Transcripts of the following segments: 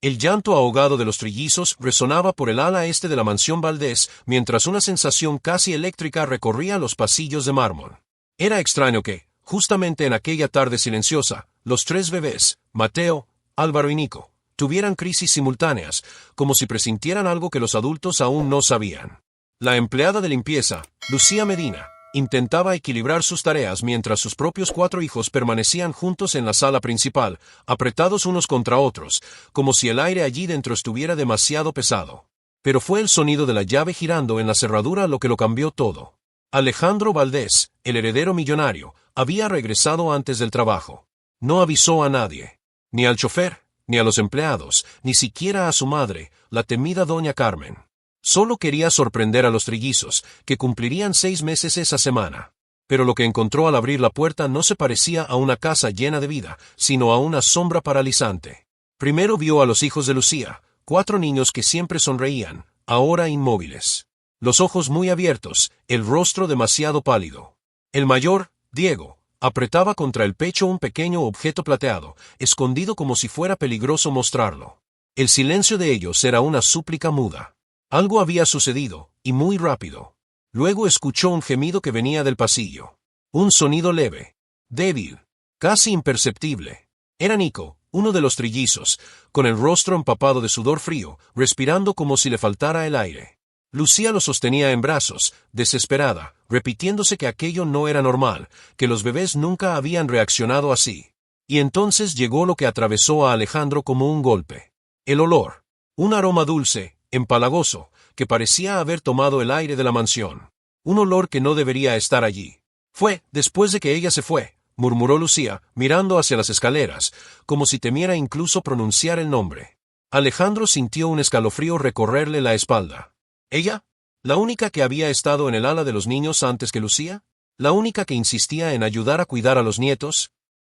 El llanto ahogado de los trillizos resonaba por el ala este de la mansión Valdés, mientras una sensación casi eléctrica recorría los pasillos de mármol. Era extraño que, justamente en aquella tarde silenciosa, los tres bebés, Mateo, Álvaro y Nico, tuvieran crisis simultáneas, como si presintieran algo que los adultos aún no sabían. La empleada de limpieza, Lucía Medina, intentaba equilibrar sus tareas mientras sus propios 4 hijos permanecían juntos en la sala principal, apretados unos contra otros, como si el aire allí dentro estuviera demasiado pesado. Pero fue el sonido de la llave girando en la cerradura lo que lo cambió todo. Alejandro Valdés, el heredero millonario, había regresado antes del trabajo. No avisó a nadie, ni al chofer, ni a los empleados, ni siquiera a su madre, la temida doña Carmen. Solo quería sorprender a los trillizos, que cumplirían 6 meses esa semana. Pero lo que encontró al abrir la puerta no se parecía a una casa llena de vida, sino a una sombra paralizante. Primero vio a los hijos de Lucía, 4 niños que siempre sonreían, ahora inmóviles. Los ojos muy abiertos, el rostro demasiado pálido. El mayor, Diego, apretaba contra el pecho un pequeño objeto plateado, escondido como si fuera peligroso mostrarlo. El silencio de ellos era una súplica muda. Algo había sucedido, y muy rápido. Luego escuchó un gemido que venía del pasillo. Un sonido leve, débil, casi imperceptible. Era Nico, uno de los trillizos, con el rostro empapado de sudor frío, respirando como si le faltara el aire. Lucía lo sostenía en brazos, desesperada, repitiéndose que aquello no era normal, que los bebés nunca habían reaccionado así. Y entonces llegó lo que atravesó a Alejandro como un golpe. El olor. Un aroma dulce, empalagoso, que parecía haber tomado el aire de la mansión. Un olor que no debería estar allí. Fue, después de que ella se fue, murmuró Lucía, mirando hacia las escaleras, como si temiera incluso pronunciar el nombre. Alejandro sintió un escalofrío recorrerle la espalda. ¿Ella? ¿La única que había estado en el ala de los niños antes que Lucía? ¿La única que insistía en ayudar a cuidar a los nietos?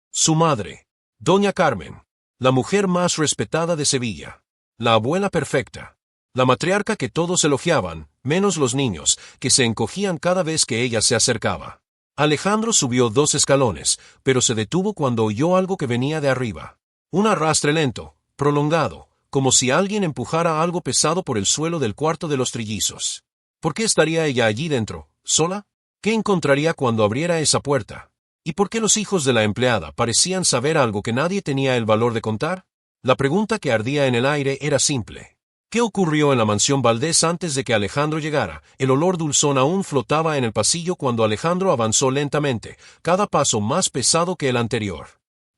Su madre, doña Carmen, la mujer más respetada de Sevilla. La abuela perfecta. La matriarca que todos elogiaban, menos los niños, que se encogían cada vez que ella se acercaba. Alejandro subió 2 escalones, pero se detuvo cuando oyó algo que venía de arriba. Un arrastre lento, prolongado, como si alguien empujara algo pesado por el suelo del cuarto de los trillizos. ¿Por qué estaría ella allí dentro, sola? ¿Qué encontraría cuando abriera esa puerta? ¿Y por qué los hijos de la empleada parecían saber algo que nadie tenía el valor de contar? La pregunta que ardía en el aire era simple. ¿Qué ocurrió en la mansión Valdés antes de que Alejandro llegara? El olor dulzón aún flotaba en el pasillo cuando Alejandro avanzó lentamente, cada paso más pesado que el anterior.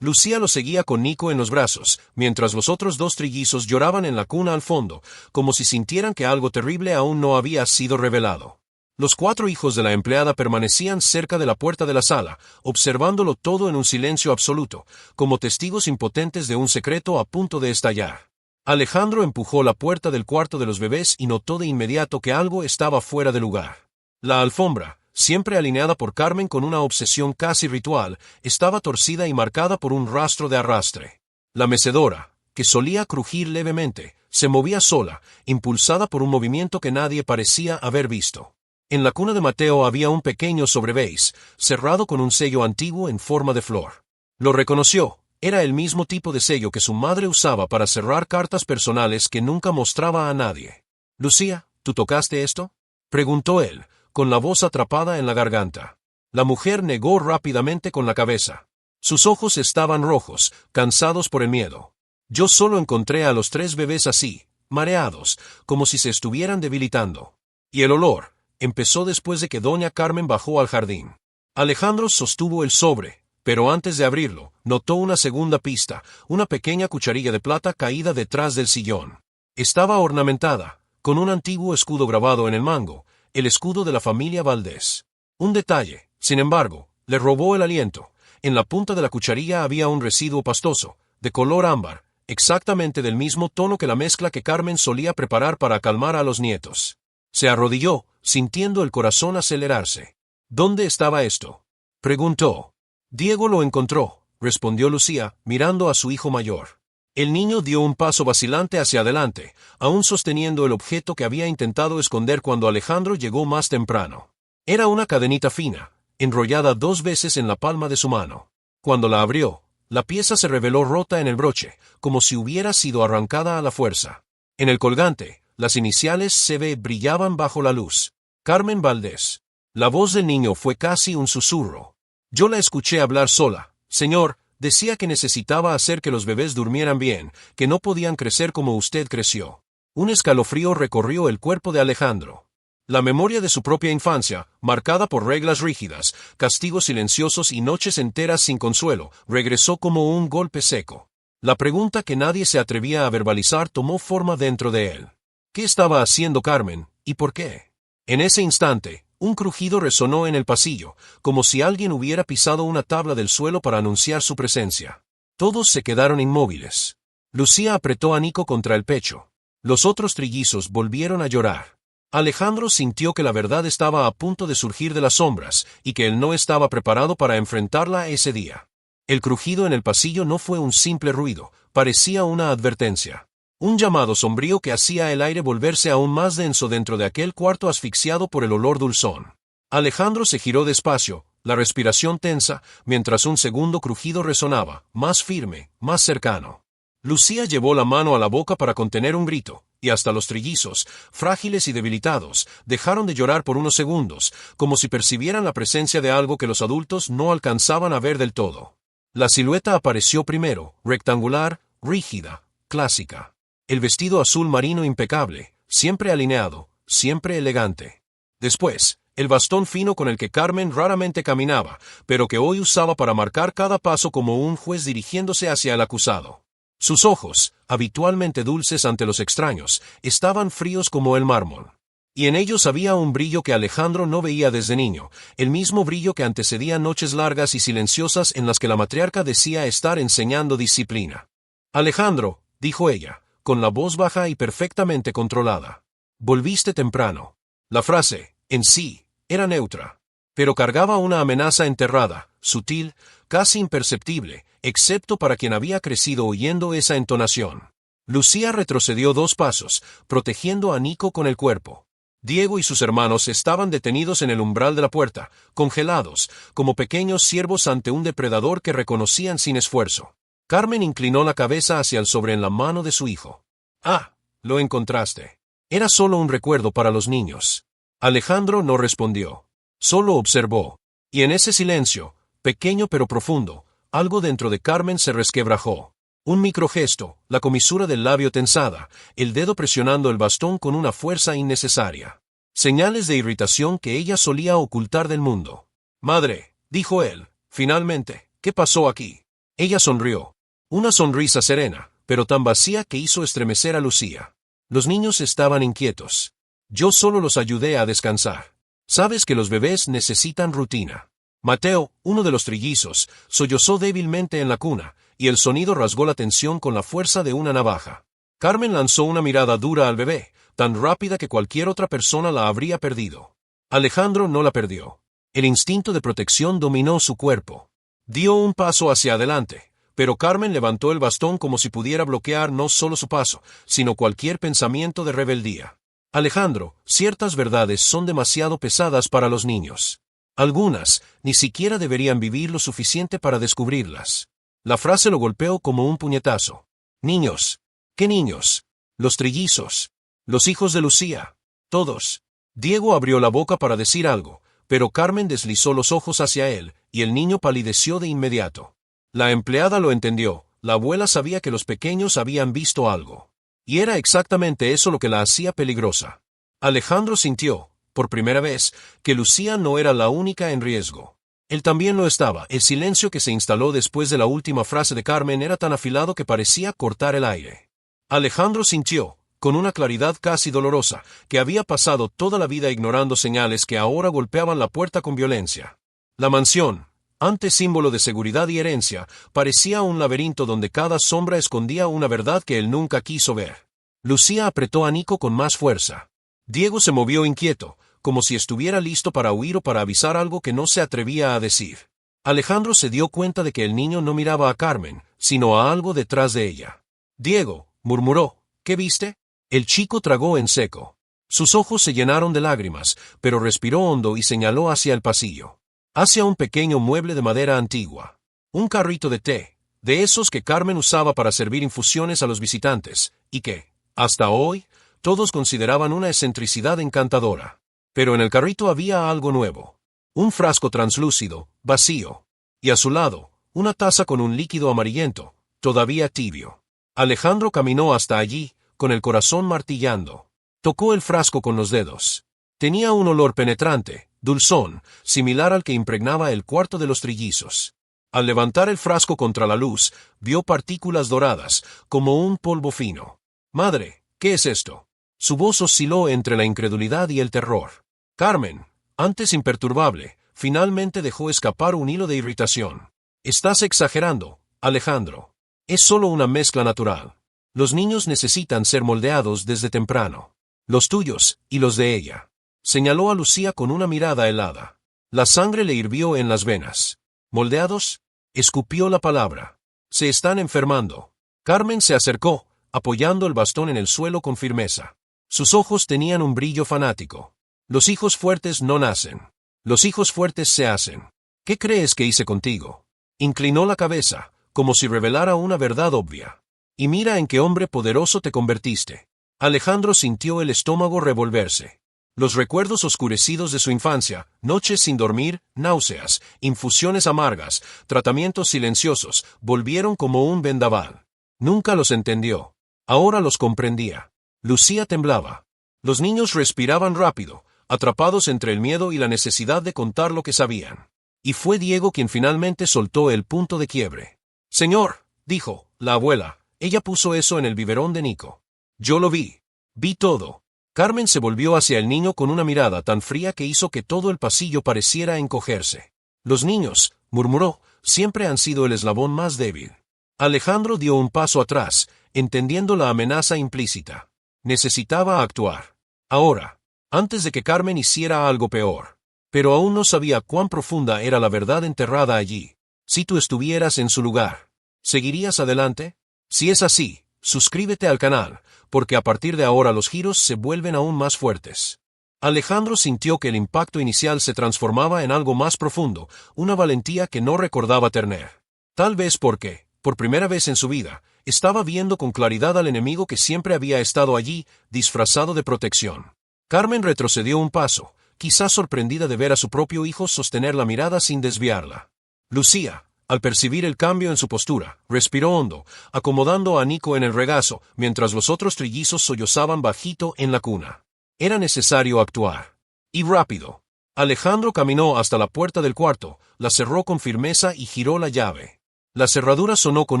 Lucía lo seguía con Nico en los brazos, mientras los otros 2 trillizos lloraban en la cuna al fondo, como si sintieran que algo terrible aún no había sido revelado. Los 4 hijos de la empleada permanecían cerca de la puerta de la sala, observándolo todo en un silencio absoluto, como testigos impotentes de un secreto a punto de estallar. Alejandro empujó la puerta del cuarto de los bebés y notó de inmediato que algo estaba fuera de lugar. La alfombra, siempre alineada por Carmen con una obsesión casi ritual, estaba torcida y marcada por un rastro de arrastre. La mecedora, que solía crujir levemente, se movía sola, impulsada por un movimiento que nadie parecía haber visto. En la cuna de Mateo había un pequeño sobreveis, cerrado con un sello antiguo en forma de flor. Lo reconoció. Era el mismo tipo de sello que su madre usaba para cerrar cartas personales que nunca mostraba a nadie. «Lucía, ¿tú tocaste esto?», preguntó él, con la voz atrapada en la garganta. La mujer negó rápidamente con la cabeza. Sus ojos estaban rojos, cansados por el miedo. «Yo solo encontré a los 3 bebés así, mareados, como si se estuvieran debilitando. Y el olor empezó después de que doña Carmen bajó al jardín». Alejandro sostuvo el sobre. Pero antes de abrirlo, notó una segunda pista, una pequeña cucharilla de plata caída detrás del sillón. Estaba ornamentada, con un antiguo escudo grabado en el mango, el escudo de la familia Valdés. Un detalle, sin embargo, le robó el aliento. En la punta de la cucharilla había un residuo pastoso, de color ámbar, exactamente del mismo tono que la mezcla que Carmen solía preparar para calmar a los nietos. Se arrodilló, sintiendo el corazón acelerarse. «¿Dónde estaba esto?», preguntó. «Diego lo encontró», respondió Lucía, mirando a su hijo mayor. El niño dio un paso vacilante hacia adelante, aún sosteniendo el objeto que había intentado esconder cuando Alejandro llegó más temprano. Era una cadenita fina, enrollada 2 veces en la palma de su mano. Cuando la abrió, La pieza se reveló rota en el broche, como si hubiera sido arrancada a la fuerza. En el colgante, las iniciales CB brillaban bajo la luz. Carmen Valdés. La voz del niño fue casi un susurro. Yo la escuché hablar sola. Señor, decía que necesitaba hacer que los bebés durmieran bien, que no podían crecer como usted creció. Un escalofrío recorrió el cuerpo de Alejandro. La memoria de su propia infancia, marcada por reglas rígidas, castigos silenciosos y noches enteras sin consuelo, regresó como un golpe seco. La pregunta que nadie se atrevía a verbalizar tomó forma dentro de él. ¿Qué estaba haciendo Carmen, y por qué? En ese instante, un crujido resonó en el pasillo, como si alguien hubiera pisado una tabla del suelo para anunciar su presencia. Todos se quedaron inmóviles. Lucía apretó a Nico contra el pecho. Los otros trillizos volvieron a llorar. Alejandro sintió que la verdad estaba a punto de surgir de las sombras, y que él no estaba preparado para enfrentarla ese día. El crujido en el pasillo no fue un simple ruido, parecía una advertencia. Un llamado sombrío que hacía el aire volverse aún más denso dentro de aquel cuarto asfixiado por el olor dulzón. Alejandro se giró despacio, la respiración tensa, mientras un segundo crujido resonaba, más firme, más cercano. Lucía llevó la mano a la boca para contener un grito, y hasta los trillizos, frágiles y debilitados, dejaron de llorar por unos segundos, como si percibieran la presencia de algo que los adultos no alcanzaban a ver del todo. La silueta apareció primero, rectangular, rígida, clásica. El vestido azul marino impecable, siempre alineado, siempre elegante. Después, el bastón fino con el que Carmen raramente caminaba, pero que hoy usaba para marcar cada paso como un juez dirigiéndose hacia el acusado. Sus ojos, habitualmente dulces ante los extraños, estaban fríos como el mármol. Y en ellos había un brillo que Alejandro no veía desde niño, el mismo brillo que antecedía noches largas y silenciosas en las que la matriarca decía estar enseñando disciplina. Alejandro, dijo ella, con la voz baja y perfectamente controlada. Volviste temprano. La frase, en sí, era neutra, pero cargaba una amenaza enterrada, sutil, casi imperceptible, excepto para quien había crecido oyendo esa entonación. Lucía retrocedió 2 pasos, protegiendo a Nico con el cuerpo. Diego y sus hermanos estaban detenidos en el umbral de la puerta, congelados, como pequeños ciervos ante un depredador que reconocían sin esfuerzo. Carmen inclinó la cabeza hacia el sobre en la mano de su hijo. Ah, lo encontraste. Era solo un recuerdo para los niños. Alejandro no respondió. Solo observó. Y en ese silencio, pequeño pero profundo, algo dentro de Carmen se resquebrajó. Un microgesto, la comisura del labio tensada, el dedo presionando el bastón con una fuerza innecesaria. Señales de irritación que ella solía ocultar del mundo. Madre, dijo él, finalmente, ¿qué pasó aquí? Ella sonrió. Una sonrisa serena, pero tan vacía que hizo estremecer a Lucía. Los niños estaban inquietos. Yo solo los ayudé a descansar. Sabes que los bebés necesitan rutina. Mateo, uno de los trillizos, sollozó débilmente en la cuna, y el sonido rasgó la tensión con la fuerza de una navaja. Carmen lanzó una mirada dura al bebé, tan rápida que cualquier otra persona la habría perdido. Alejandro no la perdió. El instinto de protección dominó su cuerpo. Dio un paso hacia adelante, pero Carmen levantó el bastón como si pudiera bloquear no solo su paso, sino cualquier pensamiento de rebeldía. Alejandro, ciertas verdades son demasiado pesadas para los niños. Algunas, ni siquiera deberían vivir lo suficiente para descubrirlas. La frase lo golpeó como un puñetazo. Niños. ¿Qué niños? Los trillizos. Los hijos de Lucía. Todos. Diego abrió la boca para decir algo, pero Carmen deslizó los ojos hacia él, y el niño palideció de inmediato. La empleada lo entendió, la abuela sabía que los pequeños habían visto algo. Y era exactamente eso lo que la hacía peligrosa. Alejandro sintió, por primera vez, que Lucía no era la única en riesgo. Él también lo estaba. El silencio que se instaló después de la última frase de Carmen era tan afilado que parecía cortar el aire. Alejandro sintió, con una claridad casi dolorosa, que había pasado toda la vida ignorando señales que ahora golpeaban la puerta con violencia. La mansión, antes símbolo de seguridad y herencia, parecía un laberinto donde cada sombra escondía una verdad que él nunca quiso ver. Lucía apretó a Nico con más fuerza. Diego se movió inquieto, como si estuviera listo para huir o para avisar algo que no se atrevía a decir. Alejandro se dio cuenta de que el niño no miraba a Carmen, sino a algo detrás de ella. Diego, murmuró, ¿qué viste? El chico tragó en seco. Sus ojos se llenaron de lágrimas, pero respiró hondo y señaló hacia el pasillo. Hacia un pequeño mueble de madera antigua. Un carrito de té, de esos que Carmen usaba para servir infusiones a los visitantes, y que, hasta hoy, todos consideraban una excentricidad encantadora. Pero en el carrito había algo nuevo. Un frasco translúcido, vacío. Y a su lado, una taza con un líquido amarillento, todavía tibio. Alejandro caminó hasta allí, con el corazón martillando. Tocó el frasco con los dedos. Tenía un olor penetrante, dulzón, similar al que impregnaba el cuarto de los trillizos. Al levantar el frasco contra la luz, vio partículas doradas, como un polvo fino. «Madre, ¿qué es esto?». Su voz osciló entre la incredulidad y el terror. Carmen, antes imperturbable, finalmente dejó escapar un hilo de irritación. «Estás exagerando, Alejandro. Es solo una mezcla natural. Los niños necesitan ser moldeados desde temprano. Los tuyos, y los de ella». Señaló a Lucía con una mirada helada. La sangre le hirvió en las venas. «¿Moldeados?». Escupió la palabra. «Se están enfermando». Carmen se acercó, apoyando el bastón en el suelo con firmeza. Sus ojos tenían un brillo fanático. «Los hijos fuertes no nacen. Los hijos fuertes se hacen. ¿Qué crees que hice contigo?». Inclinó la cabeza, como si revelara una verdad obvia. «Y mira en qué hombre poderoso te convertiste». Alejandro sintió el estómago revolverse. Los recuerdos oscurecidos de su infancia, noches sin dormir, náuseas, infusiones amargas, tratamientos silenciosos, volvieron como un vendaval. Nunca los entendió. Ahora los comprendía. Lucía temblaba. Los niños respiraban rápido, atrapados entre el miedo y la necesidad de contar lo que sabían. Y fue Diego quien finalmente soltó el punto de quiebre. «Señor», dijo, «la abuela, ella puso eso en el biberón de Nico. Yo lo vi. Vi todo». Carmen se volvió hacia el niño con una mirada tan fría que hizo que todo el pasillo pareciera encogerse. «Los niños», murmuró, «siempre han sido el eslabón más débil». Alejandro dio un paso atrás, entendiendo la amenaza implícita. Necesitaba actuar. Ahora, antes de que Carmen hiciera algo peor. Pero aún no sabía cuán profunda era la verdad enterrada allí. Si tú estuvieras en su lugar, ¿seguirías adelante? Si es así, suscríbete al canal, porque a partir de ahora los giros se vuelven aún más fuertes. Alejandro sintió que el impacto inicial se transformaba en algo más profundo, una valentía que no recordaba tener. Tal vez porque, por primera vez en su vida, estaba viendo con claridad al enemigo que siempre había estado allí, disfrazado de protección. Carmen retrocedió un paso, quizás sorprendida de ver a su propio hijo sostener la mirada sin desviarla. Lucía, al percibir el cambio en su postura, respiró hondo, acomodando a Nico en el regazo, mientras los otros trillizos sollozaban bajito en la cuna. Era necesario actuar. Y rápido. Alejandro caminó hasta la puerta del cuarto, la cerró con firmeza y giró la llave. La cerradura sonó con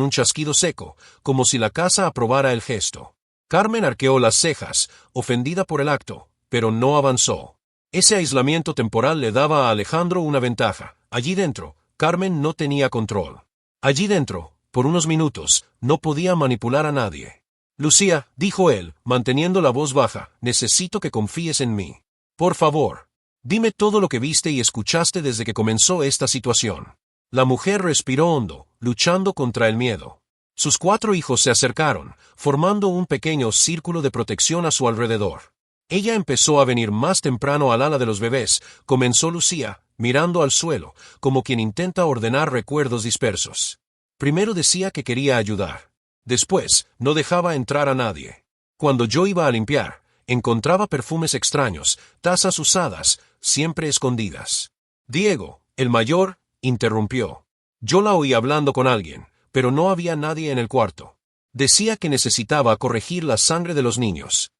un chasquido seco, como si la casa aprobara el gesto. Carmen arqueó las cejas, ofendida por el acto, pero no avanzó. Ese aislamiento temporal le daba a Alejandro una ventaja. Allí dentro, Carmen no tenía control. Allí dentro, por unos minutos, no podía manipular a nadie. «Lucía», dijo él, manteniendo la voz baja, «necesito que confíes en mí. Por favor, dime todo lo que viste y escuchaste desde que comenzó esta situación». La mujer respiró hondo, luchando contra el miedo. Sus 4 hijos se acercaron, formando un pequeño círculo de protección a su alrededor. Ella empezó a venir más temprano al ala de los bebés, comenzó Lucía, mirando al suelo, como quien intenta ordenar recuerdos dispersos. Primero decía que quería ayudar. Después, no dejaba entrar a nadie. Cuando yo iba a limpiar, encontraba perfumes extraños, tazas usadas, siempre escondidas. Diego, el mayor, interrumpió. Yo la oí hablando con alguien, pero no había nadie en el cuarto. Decía que necesitaba corregir la sangre de los niños.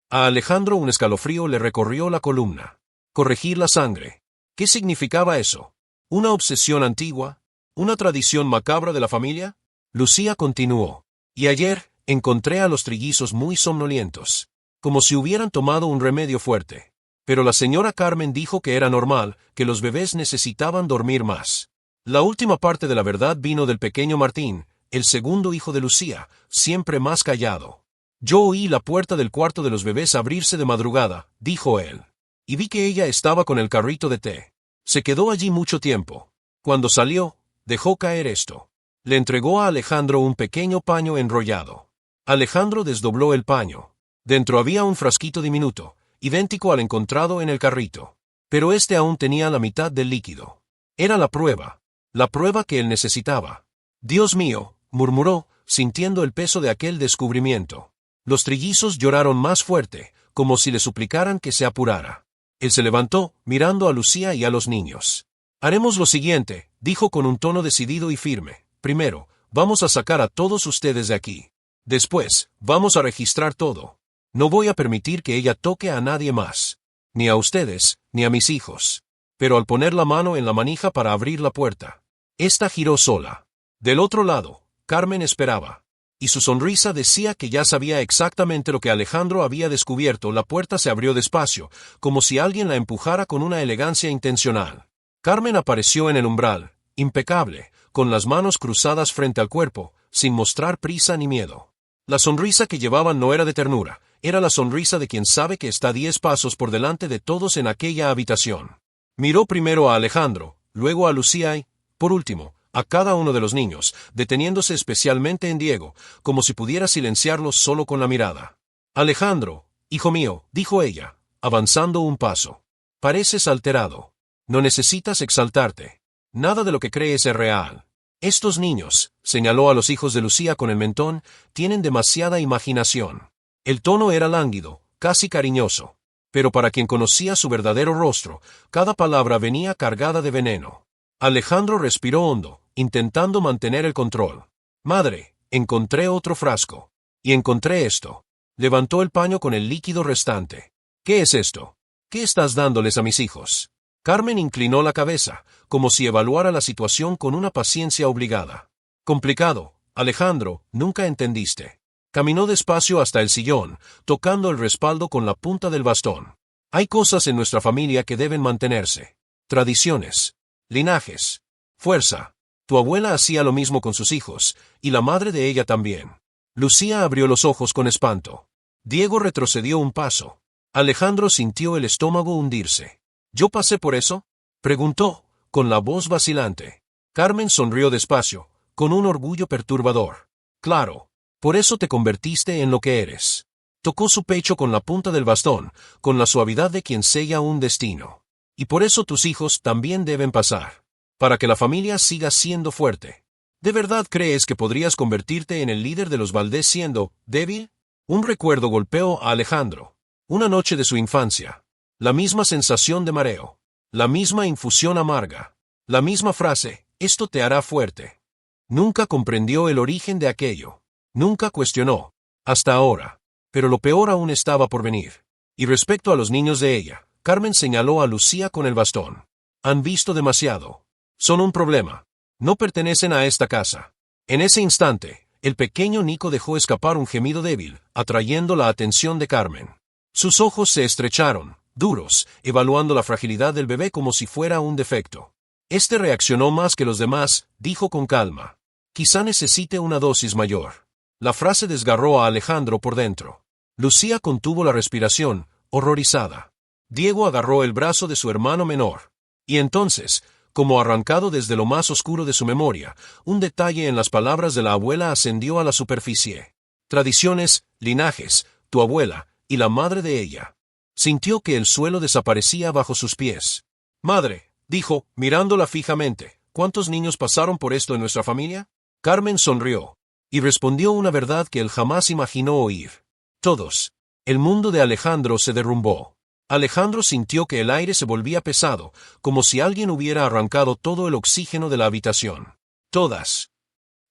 A Alejandro un escalofrío le recorrió la columna. Corregir la sangre. ¿Qué significaba eso? ¿Una obsesión antigua? ¿Una tradición macabra de la familia? Lucía continuó. Y ayer, encontré a los trillizos muy somnolientos, como si hubieran tomado un remedio fuerte. Pero la señora Carmen dijo que era normal, que los bebés necesitaban dormir más. La última parte de la verdad vino del pequeño Martín, el segundo hijo de Lucía, siempre más callado. Yo oí la puerta del cuarto de los bebés abrirse de madrugada, dijo él. Y vi que ella estaba con el carrito de té. Se quedó allí mucho tiempo. Cuando salió, dejó caer esto. Le entregó a Alejandro un pequeño paño enrollado. Alejandro desdobló el paño. Dentro había un frasquito diminuto, idéntico al encontrado en el carrito. Pero este aún tenía la mitad del líquido. Era la prueba que él necesitaba. Dios mío, murmuró, sintiendo el peso de aquel descubrimiento. Los trillizos lloraron más fuerte, como si le suplicaran que se apurara. Él se levantó, mirando a Lucía y a los niños. Haremos lo siguiente, dijo con un tono decidido y firme. Primero, vamos a sacar a todos ustedes de aquí. Después, vamos a registrar todo. No voy a permitir que ella toque a nadie más. Ni a ustedes, ni a mis hijos. Pero al poner la mano en la manija para abrir la puerta, esta giró sola. Del otro lado, Carmen esperaba. Y su sonrisa decía que ya sabía exactamente lo que Alejandro había descubierto. La puerta se abrió despacio, como si alguien la empujara con una elegancia intencional. Carmen apareció en el umbral, impecable, con las manos cruzadas frente al cuerpo, sin mostrar prisa ni miedo. La sonrisa que llevaba no era de ternura, era la sonrisa de quien sabe que está 10 pasos por delante de todos en aquella habitación. Miró primero a Alejandro, luego a Lucía y, por último, a cada uno de los niños, deteniéndose especialmente en Diego, como si pudiera silenciarlos solo con la mirada. Alejandro, hijo mío, dijo ella, avanzando un paso. Pareces alterado. No necesitas exaltarte. Nada de lo que crees es real. Estos niños, señaló a los hijos de Lucía con el mentón, tienen demasiada imaginación. El tono era lánguido, casi cariñoso. Pero para quien conocía su verdadero rostro, cada palabra venía cargada de veneno. Alejandro respiró hondo, intentando mantener el control. Madre, encontré otro frasco. Y encontré esto. Levantó el paño con el líquido restante. ¿Qué es esto? ¿Qué estás dándoles a mis hijos? Carmen inclinó la cabeza, como si evaluara la situación con una paciencia obligada. Complicado, Alejandro, nunca entendiste. Caminó despacio hasta el sillón, tocando el respaldo con la punta del bastón. Hay cosas en nuestra familia que deben mantenerse. Tradiciones. Linajes. Fuerza. Tu abuela hacía lo mismo con sus hijos, y la madre de ella también. Lucía abrió los ojos con espanto. Diego retrocedió un paso. Alejandro sintió el estómago hundirse. ¿Yo pasé por eso? Preguntó, con la voz vacilante. Carmen sonrió despacio, con un orgullo perturbador. Claro. Por eso te convertiste en lo que eres. Tocó su pecho con la punta del bastón, con la suavidad de quien sella un destino. Y por eso tus hijos también deben pasar. Para que la familia siga siendo fuerte. ¿De verdad crees que podrías convertirte en el líder de los Valdés siendo débil? Un recuerdo golpeó a Alejandro. Una noche de su infancia. La misma sensación de mareo. La misma infusión amarga. La misma frase, esto te hará fuerte. Nunca comprendió el origen de aquello. Nunca cuestionó. Hasta ahora. Pero lo peor aún estaba por venir. Y respecto a los niños de ella, Carmen señaló a Lucía con el bastón. Han visto demasiado. Son un problema. No pertenecen a esta casa. En ese instante, el pequeño Nico dejó escapar un gemido débil, atrayendo la atención de Carmen. Sus ojos se estrecharon, duros, evaluando la fragilidad del bebé como si fuera un defecto. Este reaccionó más que los demás, dijo con calma. Quizá necesite una dosis mayor. La frase desgarró a Alejandro por dentro. Lucía contuvo la respiración, horrorizada. Diego agarró el brazo de su hermano menor. Y entonces, como arrancado desde lo más oscuro de su memoria, un detalle en las palabras de la abuela ascendió a la superficie. Tradiciones, linajes, tu abuela, y la madre de ella. Sintió que el suelo desaparecía bajo sus pies. Madre, dijo, mirándola fijamente, ¿cuántos niños pasaron por esto en nuestra familia? Carmen sonrió. Y respondió una verdad que él jamás imaginó oír. Todos. El mundo de Alejandro se derrumbó. Alejandro sintió que el aire se volvía pesado, como si alguien hubiera arrancado todo el oxígeno de la habitación. Todas.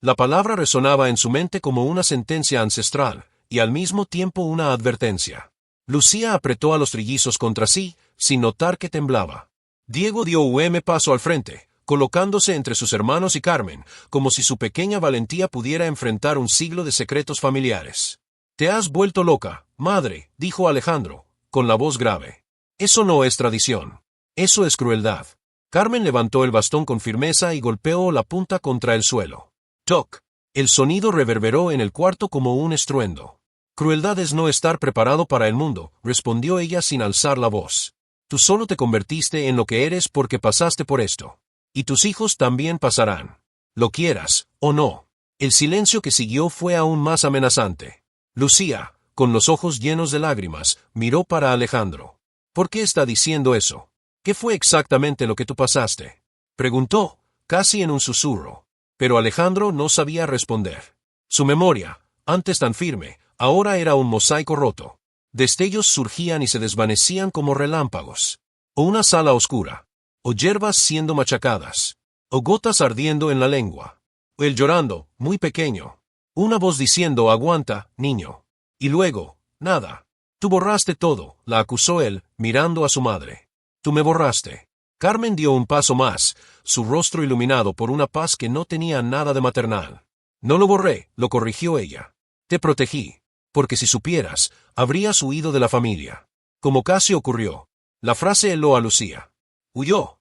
La palabra resonaba en su mente como una sentencia ancestral, y al mismo tiempo una advertencia. Lucía apretó a los trillizos contra sí, sin notar que temblaba. Diego dio un paso al frente, colocándose entre sus hermanos y Carmen, como si su pequeña valentía pudiera enfrentar un siglo de secretos familiares. Te has vuelto loca, madre, dijo Alejandro, con la voz grave. Eso no es tradición. Eso es crueldad. Carmen levantó el bastón con firmeza y golpeó la punta contra el suelo. Toc. El sonido reverberó en el cuarto como un estruendo. Crueldad es no estar preparado para el mundo, respondió ella sin alzar la voz. Tú solo te convertiste en lo que eres porque pasaste por esto. Y tus hijos también pasarán. Lo quieras, o no. El silencio que siguió fue aún más amenazante. Lucía, con los ojos llenos de lágrimas, miró para Alejandro. ¿Por qué está diciendo eso? ¿Qué fue exactamente lo que tú pasaste? Preguntó, casi en un susurro. Pero Alejandro no sabía responder. Su memoria, antes tan firme, ahora era un mosaico roto. Destellos surgían y se desvanecían como relámpagos. O una sala oscura. O hierbas siendo machacadas. O gotas ardiendo en la lengua. O él llorando, muy pequeño. Una voz diciendo: aguanta, niño. Y luego, nada. Tú borraste todo, la acusó él, mirando a su madre. Tú me borraste. Carmen dio un paso más, su rostro iluminado por una paz que no tenía nada de maternal. No lo borré, lo corrigió ella. Te protegí. Porque si supieras, habrías huido de la familia. Como casi ocurrió. La frase heló a Lucía. Huyó.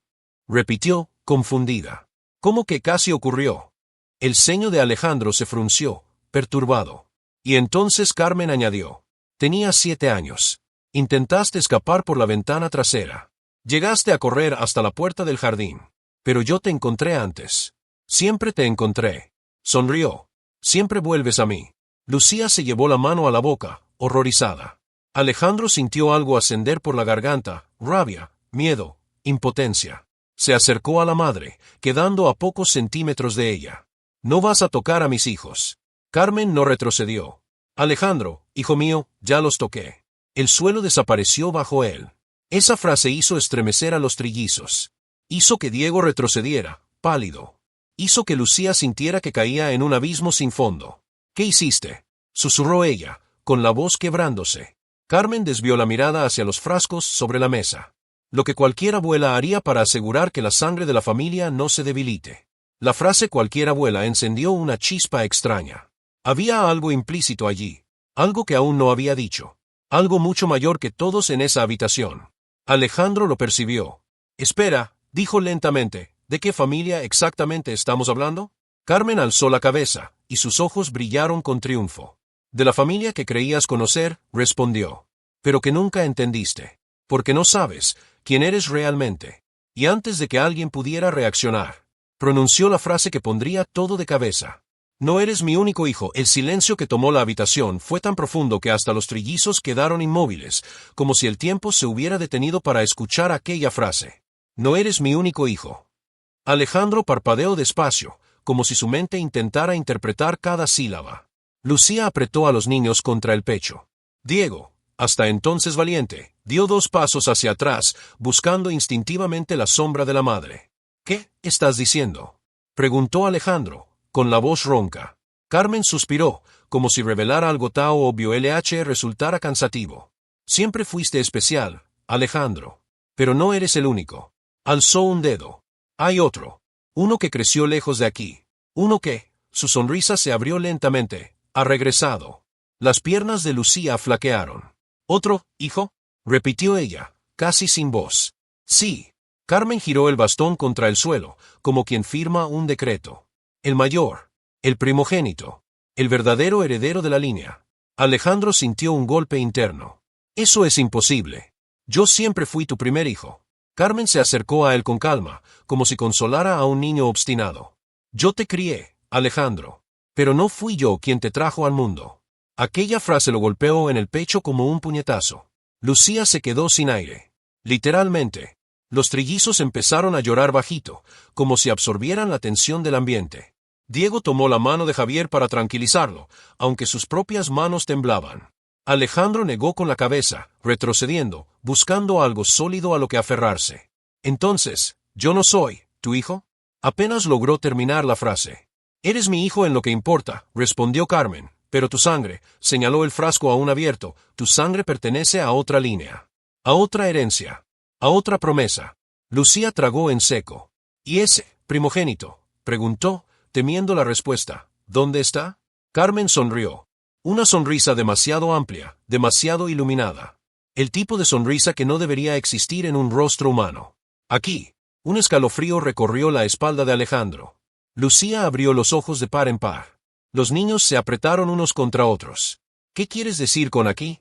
Repitió, confundida. ¿Cómo que casi ocurrió? El ceño de Alejandro se frunció, perturbado. Y entonces Carmen añadió. Tenías 7 años. Intentaste escapar por la ventana trasera. Llegaste a correr hasta la puerta del jardín. Pero yo te encontré antes. Siempre te encontré. Sonrió. Siempre vuelves a mí. Lucía se llevó la mano a la boca, horrorizada. Alejandro sintió algo ascender por la garganta, rabia, miedo, impotencia. Se acercó a la madre, quedando a pocos centímetros de ella. No vas a tocar a mis hijos. Carmen no retrocedió. Alejandro, hijo mío, ya los toqué. El suelo desapareció bajo él. Esa frase hizo estremecer a los trillizos. Hizo que Diego retrocediera, pálido. Hizo que Lucía sintiera que caía en un abismo sin fondo. ¿Qué hiciste?, susurró ella, con la voz quebrándose. Carmen desvió la mirada hacia los frascos sobre la mesa. Lo que cualquier abuela haría para asegurar que la sangre de la familia no se debilite. La frase cualquier abuela encendió una chispa extraña. Había algo implícito allí, algo que aún no había dicho, algo mucho mayor que todos en esa habitación. Alejandro lo percibió. Espera, dijo lentamente, ¿de qué familia exactamente estamos hablando? Carmen alzó la cabeza, y sus ojos brillaron con triunfo. De la familia que creías conocer, respondió. Pero que nunca entendiste. Porque no sabes quién eres realmente. Y antes de que alguien pudiera reaccionar, pronunció la frase que pondría todo de cabeza. No eres mi único hijo. El silencio que tomó la habitación fue tan profundo que hasta los trillizos quedaron inmóviles, como si el tiempo se hubiera detenido para escuchar aquella frase. No eres mi único hijo. Alejandro parpadeó despacio, como si su mente intentara interpretar cada sílaba. Lucía apretó a los niños contra el pecho. Diego, hasta entonces valiente, dio 2 pasos hacia atrás, buscando instintivamente la sombra de la madre. ¿Qué estás diciendo?, preguntó Alejandro, con la voz ronca. Carmen suspiró, como si revelar algo tan obvio resultara cansativo. Siempre fuiste especial, Alejandro. Pero no eres el único. Alzó un dedo. Hay otro. Uno que creció lejos de aquí. Uno que, su sonrisa se abrió lentamente, ha regresado. Las piernas de Lucía flaquearon. ¿Otro, hijo?, repitió ella, casi sin voz. Sí. Carmen giró el bastón contra el suelo, como quien firma un decreto. El mayor. El primogénito. El verdadero heredero de la línea. Alejandro sintió un golpe interno. Eso es imposible. Yo siempre fui tu primer hijo. Carmen se acercó a él con calma, como si consolara a un niño obstinado. Yo te crié, Alejandro. Pero no fui yo quien te trajo al mundo. Aquella frase lo golpeó en el pecho como un puñetazo. Lucía se quedó sin aire. Literalmente. Los trillizos empezaron a llorar bajito, como si absorbieran la tensión del ambiente. Diego tomó la mano de Javier para tranquilizarlo, aunque sus propias manos temblaban. Alejandro negó con la cabeza, retrocediendo, buscando algo sólido a lo que aferrarse. Entonces, ¿yo no soy tu hijo? Apenas logró terminar la frase. Eres mi hijo en lo que importa, respondió Carmen, pero tu sangre, señaló el frasco aún abierto, tu sangre pertenece a otra línea. A otra herencia. A otra promesa. Lucía tragó en seco. ¿Y ese primogénito?, preguntó, temiendo la respuesta. ¿Dónde está? Carmen sonrió. Una sonrisa demasiado amplia, demasiado iluminada. El tipo de sonrisa que no debería existir en un rostro humano. Aquí. Un escalofrío recorrió la espalda de Alejandro. Lucía abrió los ojos de par en par. Los niños se apretaron unos contra otros. ¿Qué quieres decir con aquí?,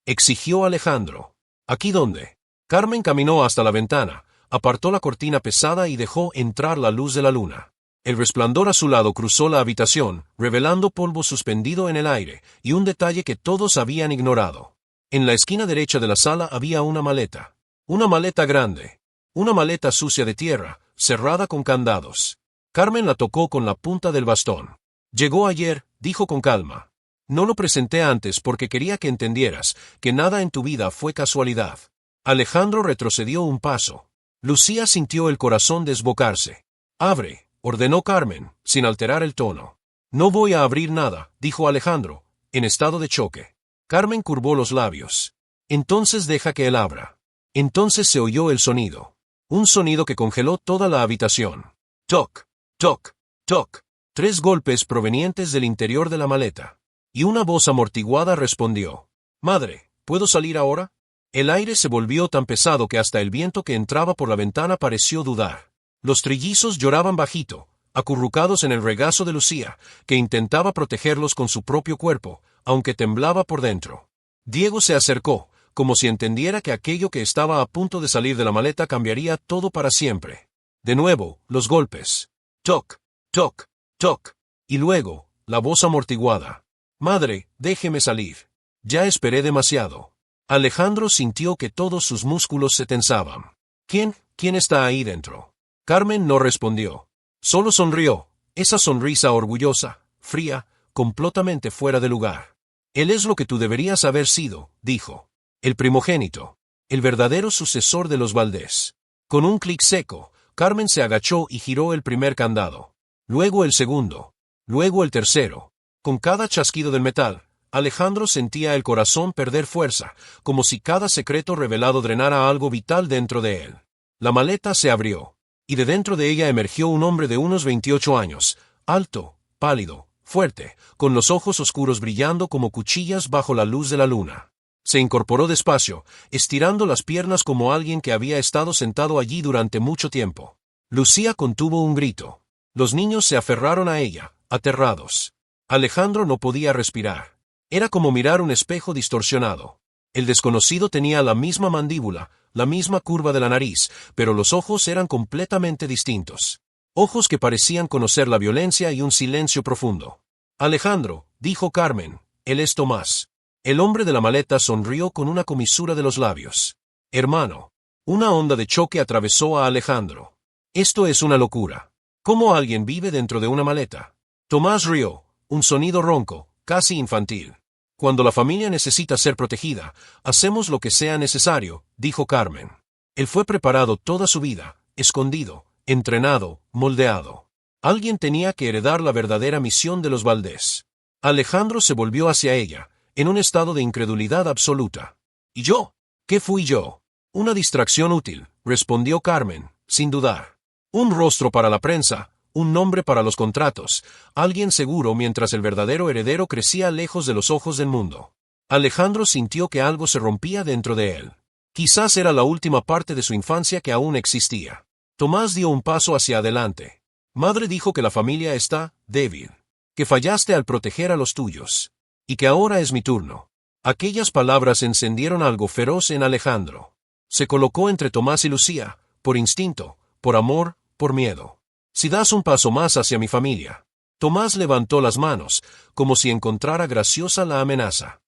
exigió Alejandro. ¿Aquí dónde? Carmen caminó hasta la ventana, apartó la cortina pesada y dejó entrar la luz de la luna. El resplandor azulado cruzó la habitación, revelando polvo suspendido en el aire, y un detalle que todos habían ignorado. En la esquina derecha de la sala había una maleta. Una maleta grande. Una maleta sucia de tierra, cerrada con candados. Carmen la tocó con la punta del bastón. Llegó ayer, dijo con calma. No lo presenté antes porque quería que entendieras que nada en tu vida fue casualidad. Alejandro retrocedió un paso. Lucía sintió el corazón desbocarse. Abre, ordenó Carmen, sin alterar el tono. No voy a abrir nada, dijo Alejandro, en estado de choque. Carmen curvó los labios. Entonces deja que él abra. Entonces se oyó el sonido. Un sonido que congeló toda la habitación. Toc, toc, toc. 3 golpes provenientes del interior de la maleta. Y una voz amortiguada respondió. Madre, ¿puedo salir ahora? El aire se volvió tan pesado que hasta el viento que entraba por la ventana pareció dudar. Los trillizos lloraban bajito, acurrucados en el regazo de Lucía, que intentaba protegerlos con su propio cuerpo, aunque temblaba por dentro. Diego se acercó, como si entendiera que aquello que estaba a punto de salir de la maleta cambiaría todo para siempre. De nuevo, los golpes. Toc, toc, toc. Y luego, la voz amortiguada. Madre, déjeme salir. Ya esperé demasiado. Alejandro sintió que todos sus músculos se tensaban. ¿Quién está ahí dentro? Carmen no respondió. Solo sonrió, esa sonrisa orgullosa, fría, completamente fuera de lugar. Él es lo que tú deberías haber sido, dijo. El primogénito. El verdadero sucesor de los Valdés. Con un clic seco, Carmen se agachó y giró el primer candado. Luego el segundo. Luego el tercero. Con cada chasquido del metal, Alejandro sentía el corazón perder fuerza, como si cada secreto revelado drenara algo vital dentro de él. La maleta se abrió, y de dentro de ella emergió un hombre de unos 28 años, alto, pálido, fuerte, con los ojos oscuros brillando como cuchillas bajo la luz de la luna. Se incorporó despacio, estirando las piernas como alguien que había estado sentado allí durante mucho tiempo. Lucía contuvo un grito. Los niños se aferraron a ella, aterrados. Alejandro no podía respirar. Era como mirar un espejo distorsionado. El desconocido tenía la misma mandíbula, la misma curva de la nariz, pero los ojos eran completamente distintos. Ojos que parecían conocer la violencia y un silencio profundo. Alejandro, dijo Carmen, él es Tomás. El hombre de la maleta sonrió con una comisura de los labios. Hermano. Una onda de choque atravesó a Alejandro. Esto es una locura. ¿Cómo alguien vive dentro de una maleta? Tomás rió, un sonido ronco, casi infantil. Cuando la familia necesita ser protegida, hacemos lo que sea necesario, dijo Carmen. Él fue preparado toda su vida, escondido, entrenado, moldeado. Alguien tenía que heredar la verdadera misión de los Valdés. Alejandro se volvió hacia ella, en un estado de incredulidad absoluta. ¿Y yo? ¿Qué fui yo? Una distracción útil, respondió Carmen, sin dudar. Un rostro para la prensa, un nombre para los contratos, alguien seguro mientras el verdadero heredero crecía lejos de los ojos del mundo. Alejandro sintió que algo se rompía dentro de él. Quizás era la última parte de su infancia que aún existía. Tomás dio un paso hacia adelante. Madre dijo que la familia está débil, que fallaste al proteger a los tuyos, y que ahora es mi turno. Aquellas palabras encendieron algo feroz en Alejandro. Se colocó entre Tomás y Lucía, por instinto, por amor, por miedo. Si das un paso más hacia mi familia. Tomás levantó las manos, como si encontrara graciosa la amenaza.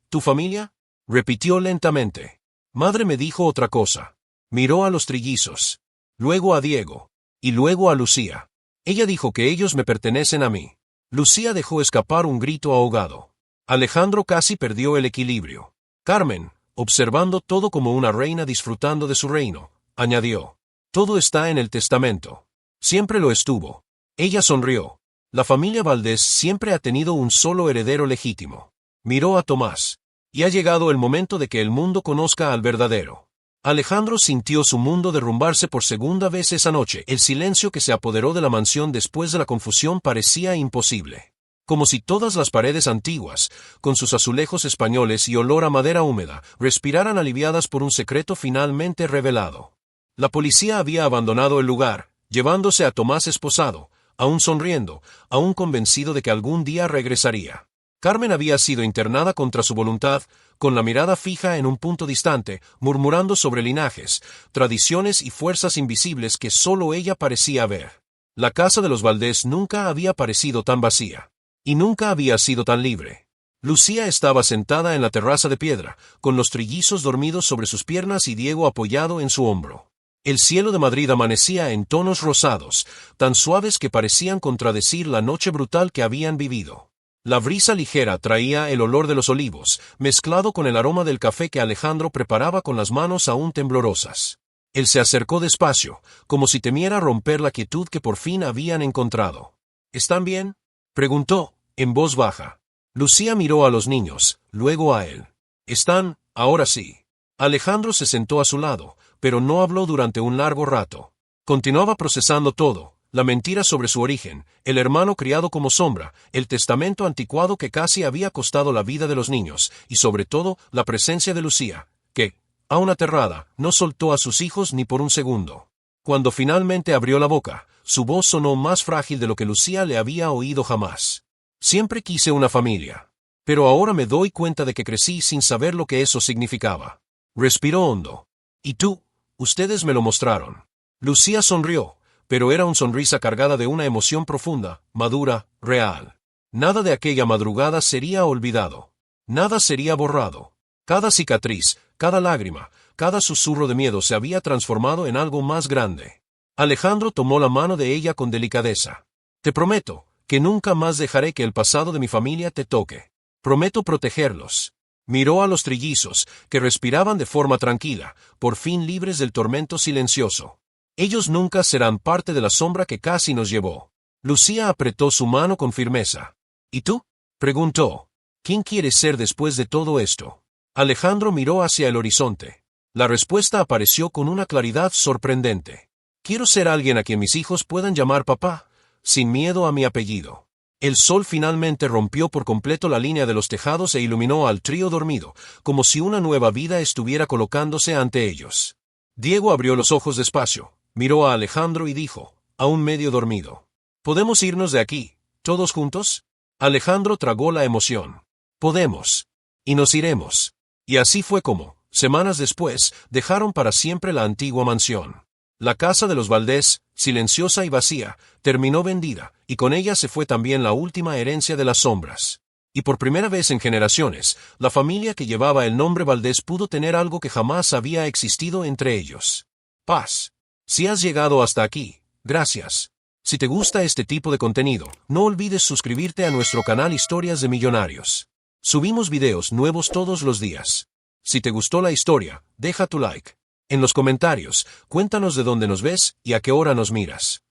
¿Tu familia? Repitió lentamente. Madre me dijo otra cosa. Miró a los trillizos. Luego a Diego. Y luego a Lucía. Ella dijo que ellos me pertenecen a mí. Lucía dejó escapar un grito ahogado. Alejandro casi perdió el equilibrio. Carmen, observando todo como una reina disfrutando de su reino, añadió. Todo está en el testamento. Siempre lo estuvo. Ella sonrió. La familia Valdés siempre ha tenido un solo heredero legítimo. Miró a Tomás. Y ha llegado el momento de que el mundo conozca al verdadero. Alejandro sintió su mundo derrumbarse por segunda vez esa noche. El silencio que se apoderó de la mansión después de la confusión parecía imposible. Como si todas las paredes antiguas, con sus azulejos españoles y olor a madera húmeda, respiraran aliviadas por un secreto finalmente revelado. La policía había abandonado el lugar, llevándose a Tomás esposado, aún sonriendo, aún convencido de que algún día regresaría. Carmen había sido internada contra su voluntad, con la mirada fija en un punto distante, murmurando sobre linajes, tradiciones y fuerzas invisibles que solo ella parecía ver. La casa de los Valdés nunca había parecido tan vacía. Y nunca había sido tan libre. Lucía estaba sentada en la terraza de piedra, con los trillizos dormidos sobre sus piernas y Diego apoyado en su hombro. El cielo de Madrid amanecía en tonos rosados, tan suaves que parecían contradecir la noche brutal que habían vivido. La brisa ligera traía el olor de los olivos, mezclado con el aroma del café que Alejandro preparaba con las manos aún temblorosas. Él se acercó despacio, como si temiera romper la quietud que por fin habían encontrado. ¿Están bien?, preguntó, en voz baja. Lucía miró a los niños, luego a él. ¿Están, ahora sí? Alejandro se sentó a su lado, pero no habló durante un largo rato. Continuaba procesando todo, la mentira sobre su origen, el hermano criado como sombra, el testamento anticuado que casi había costado la vida de los niños, y sobre todo, la presencia de Lucía, que, aún aterrada, no soltó a sus hijos ni por un segundo. Cuando finalmente abrió la boca, su voz sonó más frágil de lo que Lucía le había oído jamás. Siempre quise una familia. Pero ahora me doy cuenta de que crecí sin saber lo que eso significaba. Respiró hondo. ¿Y tú? Ustedes me lo mostraron. Lucía sonrió, pero era una sonrisa cargada de una emoción profunda, madura, real. Nada de aquella madrugada sería olvidado. Nada sería borrado. Cada cicatriz, cada lágrima, cada susurro de miedo se había transformado en algo más grande. Alejandro tomó la mano de ella con delicadeza. Te prometo que nunca más dejaré que el pasado de mi familia te toque. Prometo protegerlos. Miró a los trillizos, que respiraban de forma tranquila, por fin libres del tormento silencioso. Ellos nunca serán parte de la sombra que casi nos llevó. Lucía apretó su mano con firmeza. ¿Y tú?, preguntó. ¿Quién quieres ser después de todo esto? Alejandro miró hacia el horizonte. La respuesta apareció con una claridad sorprendente. Quiero ser alguien a quien mis hijos puedan llamar papá, sin miedo a mi apellido. El sol finalmente rompió por completo la línea de los tejados e iluminó al trío dormido, como si una nueva vida estuviera colocándose ante ellos. Diego abrió los ojos despacio, miró a Alejandro y dijo, aún medio dormido: ¿Podemos irnos de aquí, todos juntos? Alejandro tragó la emoción. Podemos. Y nos iremos. Y así fue como, semanas después, dejaron para siempre la antigua mansión. La casa de los Valdés, silenciosa y vacía, terminó vendida, y con ella se fue también la última herencia de las sombras. Y por primera vez en generaciones, la familia que llevaba el nombre Valdés pudo tener algo que jamás había existido entre ellos: paz. Si has llegado hasta aquí, gracias. Si te gusta este tipo de contenido, no olvides suscribirte a nuestro canal Historias de Millonarios. Subimos videos nuevos todos los días. Si te gustó la historia, deja tu like. En los comentarios, cuéntanos de dónde nos ves y a qué hora nos miras.